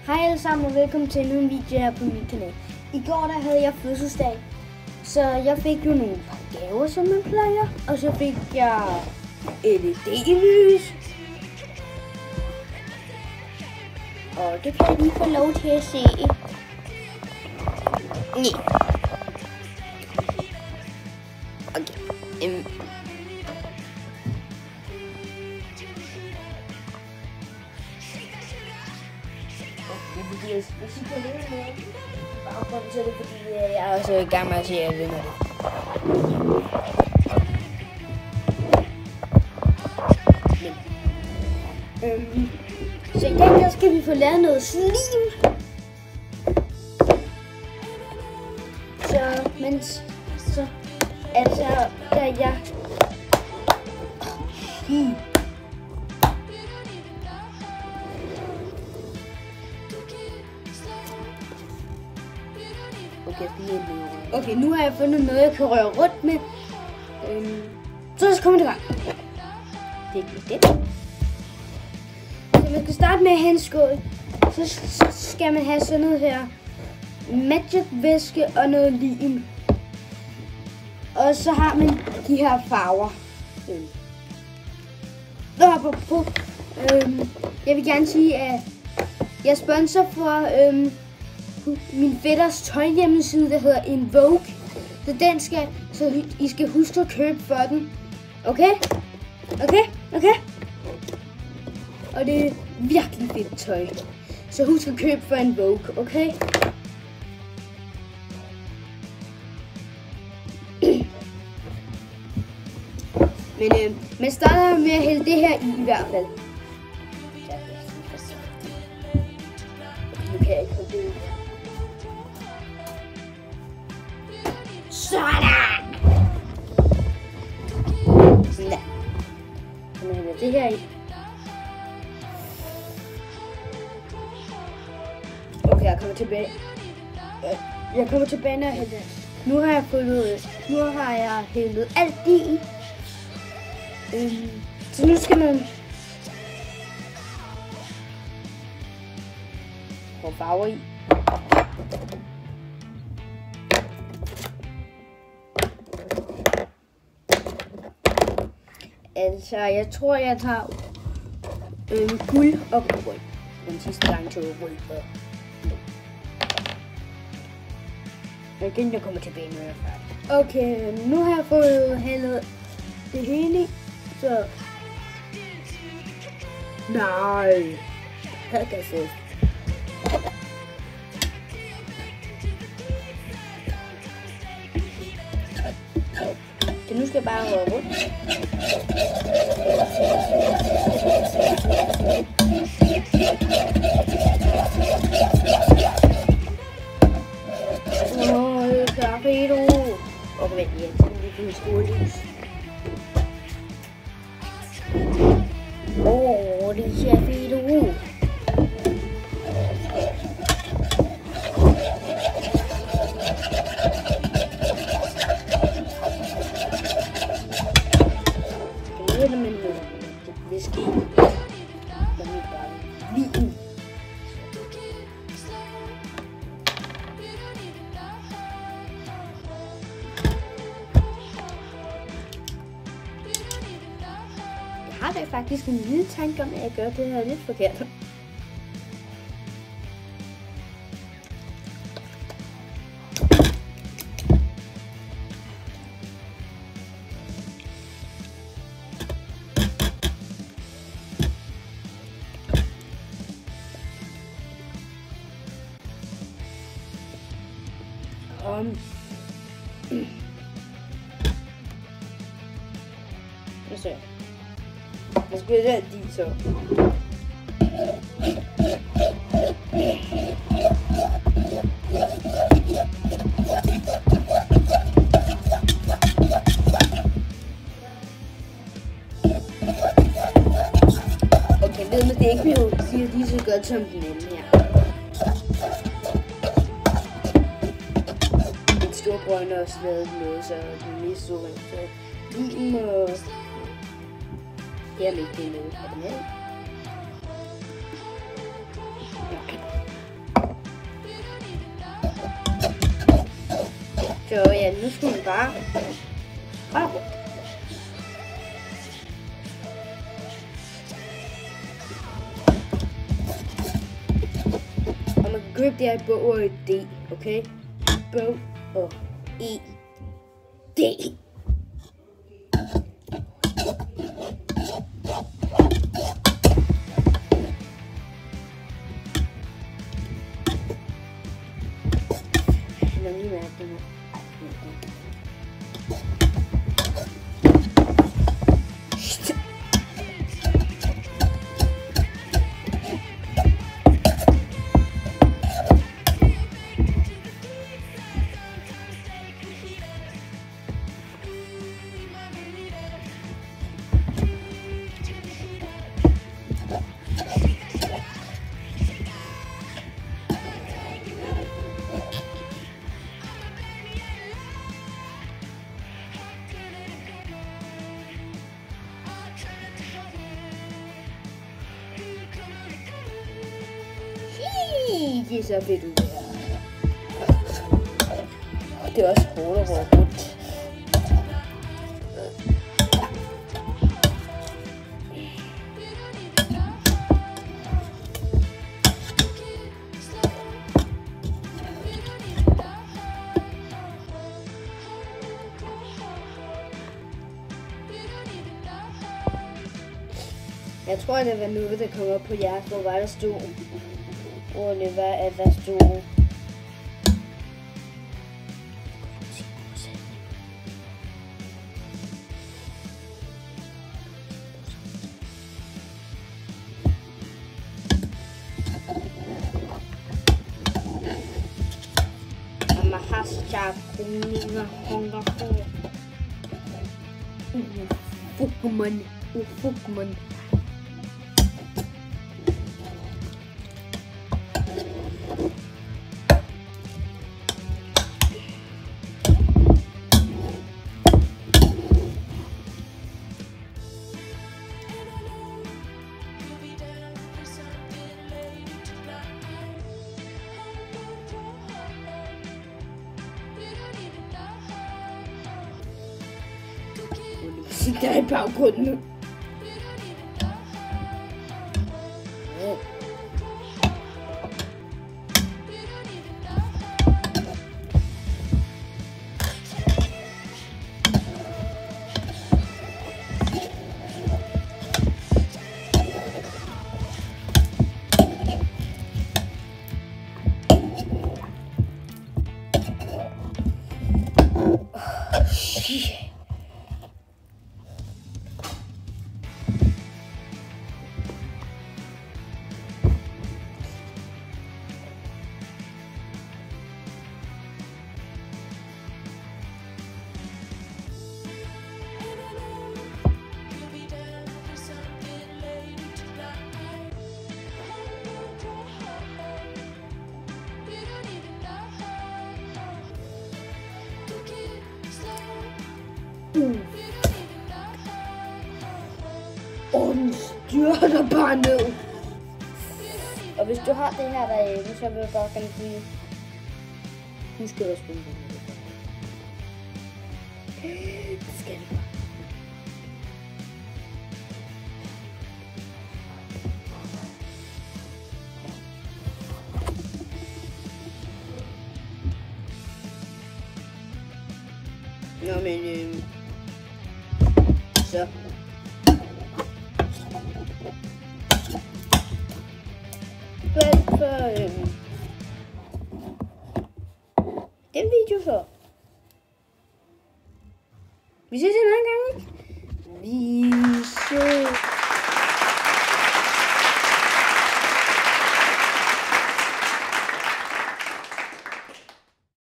Hej alle sammen og velkommen til endnu en video her på min kanal. I går der havde jeg fødselsdag, så jeg fik jo nogle par gaver, som man plejer. Og så fik jeg LED-lys. Og det kan jeg lige få lov til at se. Nej. Okay. Hvis I kan lide med baggrunden, så er det fordi, jeg er også i gang med at se, at jeg vinder det. Så i dag der skal vi få lavet noget slim. Så da jeg... Okay, nu har jeg fundet noget, jeg kan røre rundt med. Så kommer det i gang. Det er det. Så man skal starte med at have en skål. Så skal man have sådan noget her magic væske og noget lim. Og så har man de her farver. Jeg vil gerne sige, at jeg er sponsor for min fætters tøjhjemmeside, der hedder Invoke. Så I skal huske at købe for den. Okay? Og det er virkelig fedt tøj. Så husk at købe for Invoke, okay? Men man starter med at hælde det her i hvert fald. Nu kan jeg ikke få det. Sådan! Ja. Så hælder det her i. Okay, jeg kommer tilbage. Jeg kommer tilbage, når jeg hælder. Nu har jeg hældet alt i. Så nu skal man få farver i. Altså, jeg tror, jeg tager guld og rød. Den sidste gang tog jeg rød. Og igen, jeg kommer tilbage, når jeg er færdig. Okay, nu har jeg fået hældet det hele i. Så... Nej. Her kan jeg se. Så nu skal jeg bare røre rundt. Det er fedt. Og vent, jeg tænker lige på min skolelys. Det ser fedt ud. Det er med noget whisky. Vin. Jeg har da faktisk en lille tanke om, at jeg gør det her lidt forkert. Så. Jag skulle rädda dit så. Okay, ved med det ikke bliver lige så godt som den anden her. Den store grønne har også lavet noget, så den mest så lige må... Jeg vil ikke det med. Er det med? Okay. Så ja, nu skal vi bare røre rundt. Og man kan købe det her bog og D, okay? Bog og D. Det er så fedt ud her. Det er også hårdt at røre rundt. Jeg tror, det var noget, der kom op på jeres, hvor var der stod. Og det var, at der stod Mahascha Kumina Honga Ufukman. Der er i baggrunden nu. Og den styrter bare ned. Og hvis du har det her derinde, så vil jeg bare gerne sige, husk at spille det. Det skal du bare. Nå, men så. For den video så. Vi ses en anden gang, ikke?